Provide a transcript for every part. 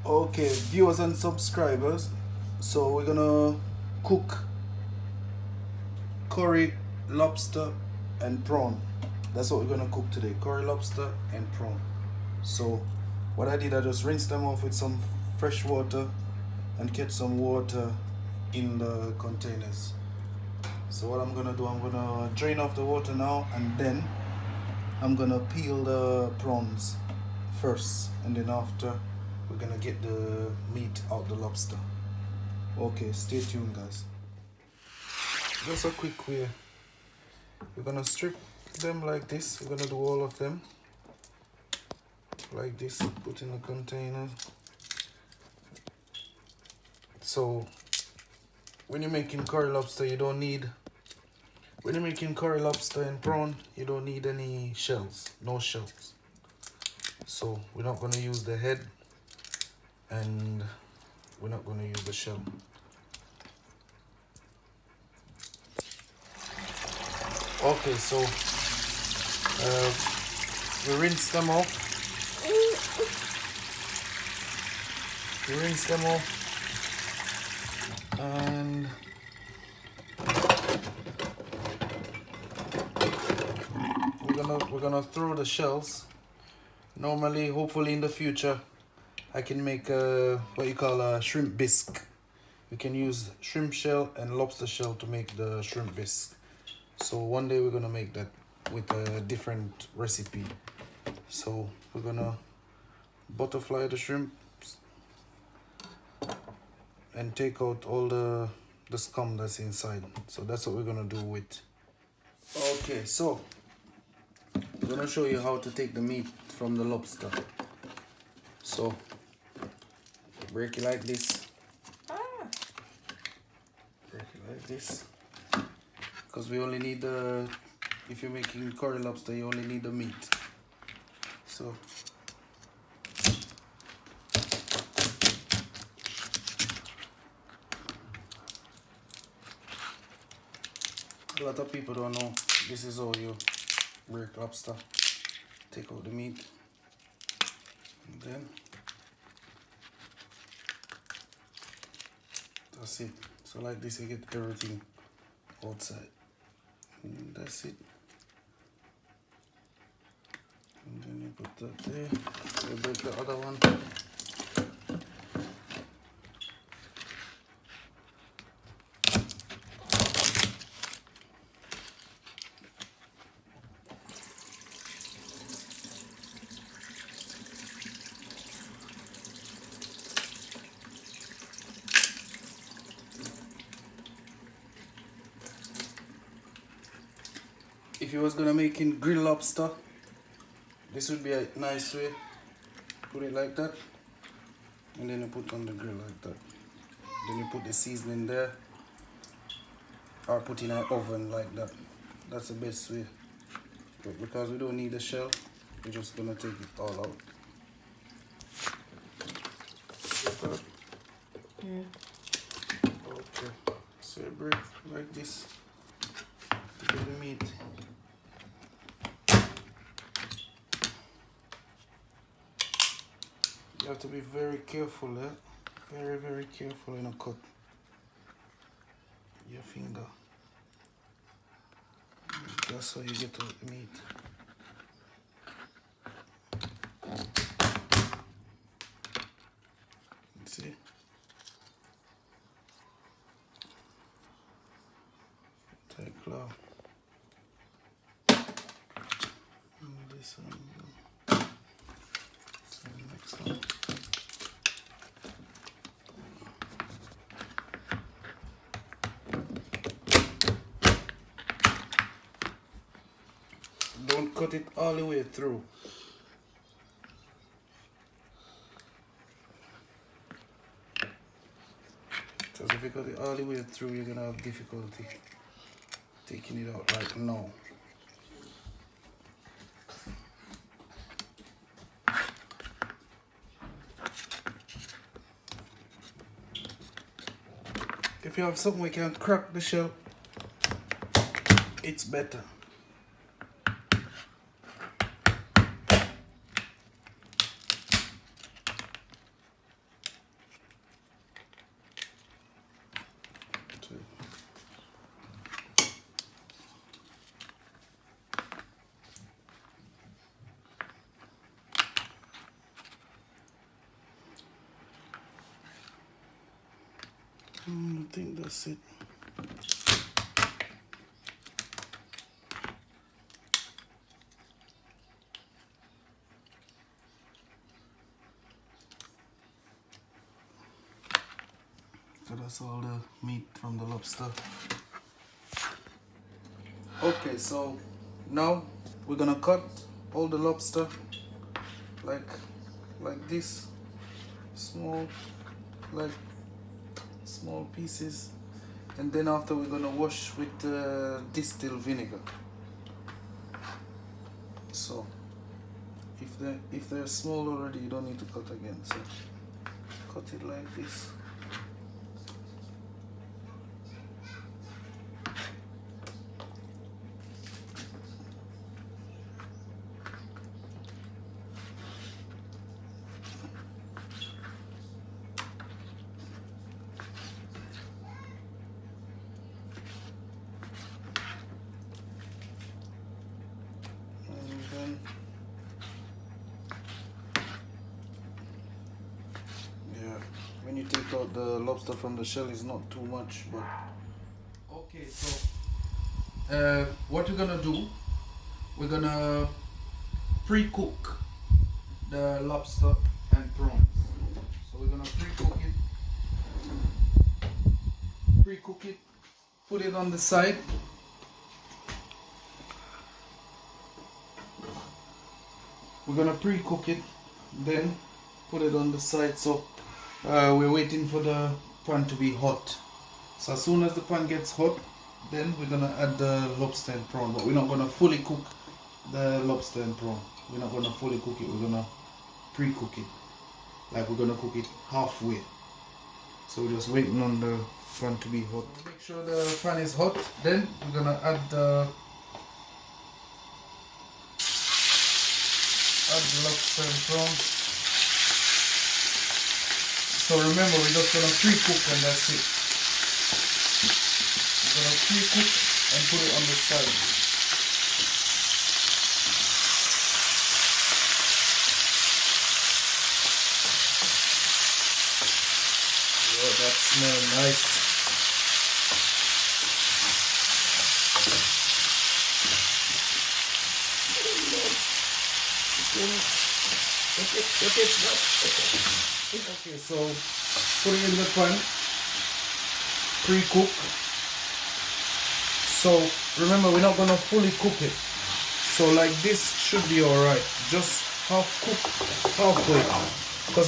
Okay, viewers and subscribers. So we're gonna cook curry, lobster, and prawn. That's what we're gonna cook today. Curry, lobster, and prawn. So what I did, I just rinsed them off with some fresh water and kept some water in the containers. So what I'm gonna do, I'm gonna drain off the water now, and then I'm gonna peel the prawns first, and then after we're gonna get the meat out the lobster. Okay, stay tuned, guys. Just a quick way. We're gonna strip them like this. We're gonna do all of them like this, put in the container. So when you're making curry lobster, you don't need, when you're making curry lobster and prawn, you don't need any shells, no shells. So we're not gonna use the head, and we're not gonna use the shell. Okay, so we rinse them off. And we're gonna throw the shells. Normally, hopefully in the future, I can make what you call a shrimp bisque. We can use shrimp shell and lobster shell to make the shrimp bisque. So one day we're gonna make that with a different recipe. So we're gonna butterfly the shrimp and take out all the scum that's inside. So that's what we're gonna do with. Okay, so I'm gonna show you how to take the meat from the lobster. So break it like this. Break it like this. Because we only need the, if you're making curry lobster, you only need the meat. So a lot of people don't know this is how you break lobster. Take out the meat, and then that's it. So like this, you get everything outside, and that's it. And then you put that there. You break the other one. If you was gonna make in grilled lobster, this would be a nice way. Put it like that, and then you put on the grill like that. Then you put the seasoning there, or put in an oven like that. That's the best way. But because we don't need the shell, we're just gonna take it all out. Yeah. Okay, so you break like this to get the meat. You have to be very careful, eh? Very, very careful in a cut your finger. That's how you get out the meat. See? Take claw. And this one. So next one. Don't cut it all the way through. Because if you cut it all the way through, you're gonna have difficulty taking it out like now. If you have something we can crack the shell, it's better. think that's it. So that's all the meat from the lobster. Okay, so now we're gonna cut all the lobster like this, small pieces, and then after we're gonna wash with distilled vinegar. So if they're small already, you don't need to cut again. So cut it like this. When you take out the lobster from the shell, is not too much, but okay. So what we're gonna do, we're gonna pre-cook the lobster and prawns. So we're gonna pre-cook it, put it on the side. We're gonna pre-cook it, then put it on the side. So we're waiting for the pan to be hot. So as soon as the pan gets hot, then we're gonna add the lobster and prawn. But we're not gonna fully cook the lobster and prawn. We're not gonna fully cook it. We're gonna pre-cook it. Like we're gonna cook it halfway. So we're just waiting on the pan to be hot. Make sure the pan is hot. Then we're gonna add the lobster and prawn. So remember, we're just gonna pre-cook and that's it. We're gonna pre-cook and put it on the side. Oh, that smells nice. Okay, so put it in the pan, pre-cook. So remember, we're not gonna fully cook it. So like this should be alright. Just halfway.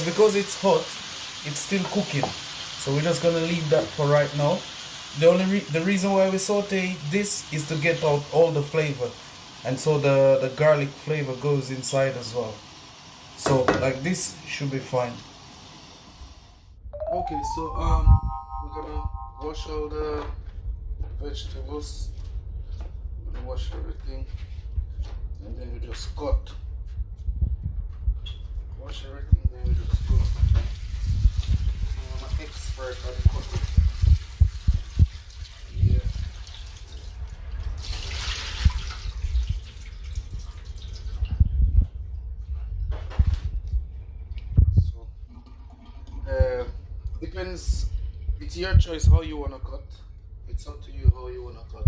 Because it's hot, it's still cooking. So we're just gonna leave that for right now. The reason why we saute this is to get out all the flavor, and so the garlic flavor goes inside as well. So like this should be fine. Okay, so we're gonna wash all the vegetables. We're gonna wash everything, and then we just cut. Wash everything, then we just cut. I'm an expert at cutting. Yeah. So depends. It's your choice how you wanna cut. It's up to you how you wanna cut.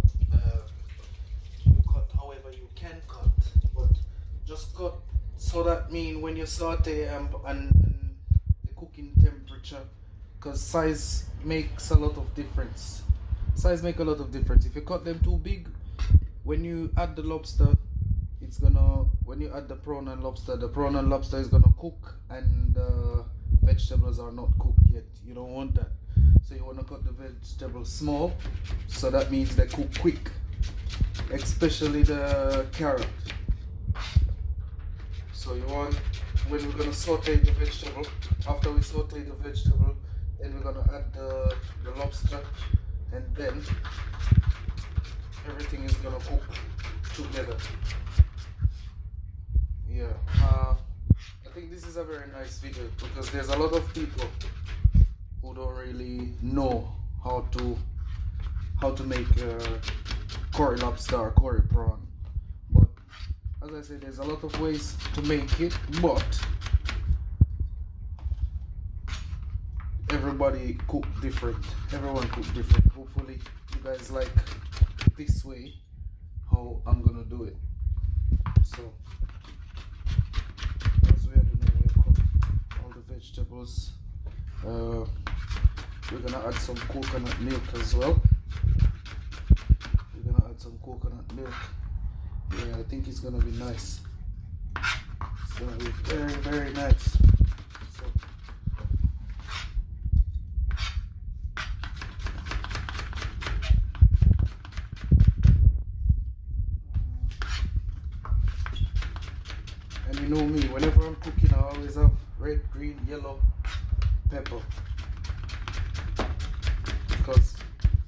You cut however you can cut, but just cut so that mean when you saute and the cooking temperature, because size makes a lot of difference. Size make a lot of difference. If you cut them too big, when you add the lobster, it's gonna, when you add the prawn and lobster is gonna cook, and vegetables are not cooked yet. You don't want that. So you want to cut the vegetables small, so that means they cook quick, especially the carrot. So you want, when we're going to saute the vegetable, after we saute the vegetable, then we're going to add the lobster, and then everything is going to cook together. Yeah, I think this is a very nice video, because there's a lot of people who don't really know how to make curry lobster or curry prawn. But as I said, there's a lot of ways to make it, but everybody cook different. Everyone cook different. Hopefully you guys like this way how I'm gonna do it. So as we are doing, we have cut all the vegetables. We're gonna add some coconut milk as well. We're gonna add some coconut milk. Yeah, I think it's gonna be nice. It's gonna be very, very nice. So, and you know me, whenever I'm cooking, I always have red, green, yellow pepper. Because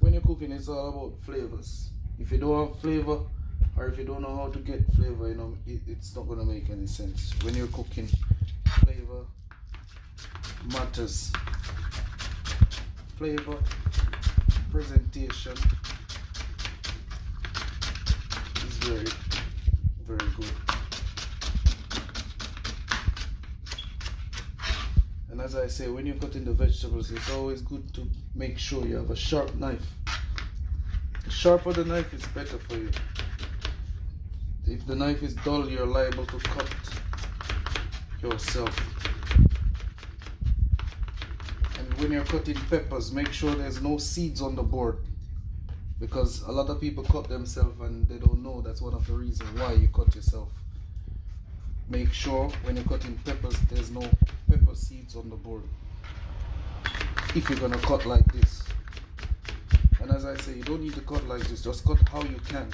when you're cooking, it's all about flavors. If you don't have flavor, or if you don't know how to get flavor, you know, it's not gonna make any sense. When you're cooking, flavor matters. Flavor, presentation is very, very good. And as I say, when you're cutting the vegetables, it's always good to make sure you have a sharp knife. The sharper the knife is better for you. If the knife is dull, you're liable to cut yourself. And when you're cutting peppers, make sure there's no seeds on the board, because a lot of people cut themselves and they don't know. That's one of the reasons why you cut yourself. Make sure when you're cutting peppers, there's no pepper seeds on the board if you're gonna cut like this. And as I say, you don't need to cut like this, just cut how you can.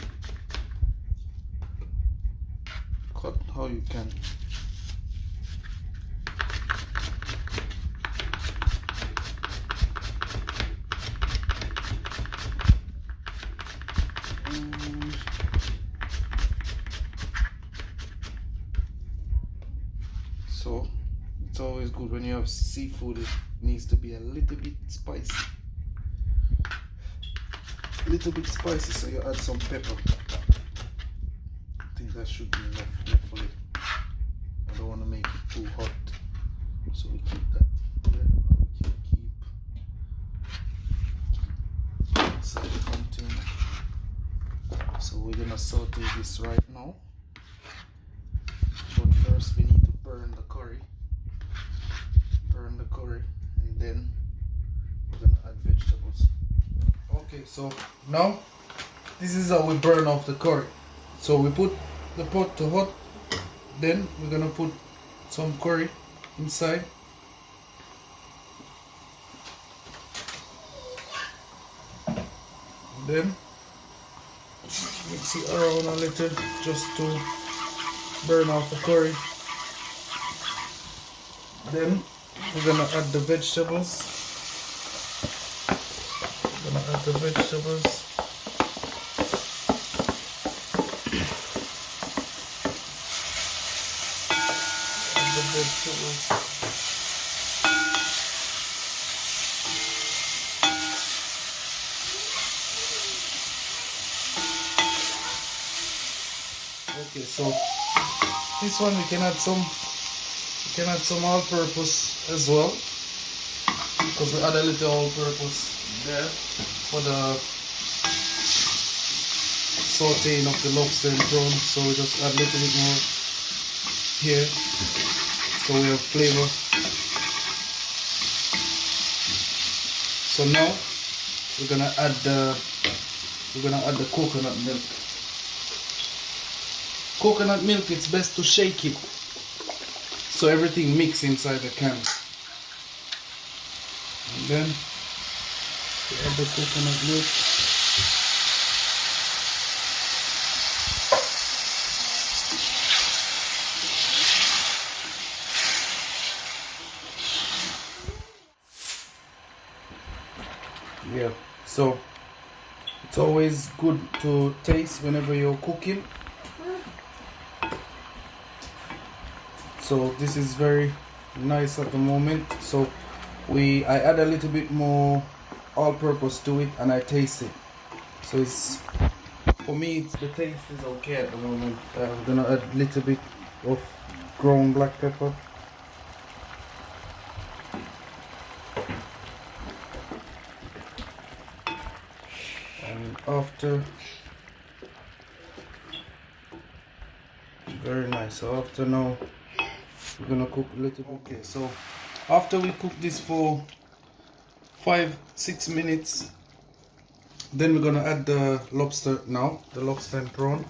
Cut how you can. So it's always good when you have seafood, it needs to be a little bit spicy. A little bit spicy, so you add some pepper. I think that should be enough, hopefully. I don't want to make it too hot, so we keep that there. We can keep inside the container. So we're gonna saute this right now. But first we need to burn the curry. Burn the curry, and then we're gonna add vegetables. Okay, so now this is how we burn off the curry. So we put the pot to hot, then we're gonna put some curry inside. And then mix it around a little just to burn off the curry. Then we're gonna add the vegetables. Add the vegetables. Add the vegetables. Okay, so this one we can add some all-purpose as well, because we add a little all-purpose there for the sauteing of the lobster and prawns. So we just add a little bit more here, so we have flavor. So now we're gonna add the coconut milk. Coconut milk, it's best to shake it so everything mix inside the can. And then we add the coconut milk. Yeah, so it's always good to taste whenever you're cooking. So this is very nice at the moment. So I add a little bit more all-purpose to it and I taste it. So it's, for me, the taste is okay at the moment. I'm gonna add a little bit of ground black pepper. after, very nice. So after now we're gonna cook a little bit. Okay, so after we cook this for 5-6 minutes, then we're gonna add the lobster now, the lobster and prawn.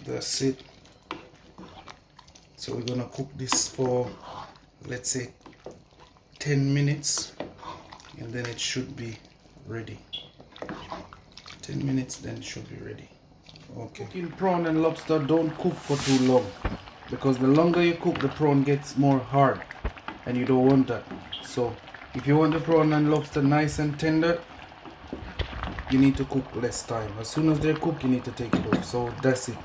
That's it. So we're gonna cook this for, let's say, 10 minutes, and then it should be ready. 10 minutes, then it should be ready. Okay. Cooking prawn and lobster, don't cook for too long, because the longer you cook, the prawn gets more hard, and you don't want that. So if you want the prawn and lobster nice and tender, you need to cook less time. As soon as they're cooked, you need to take it off. So that's it.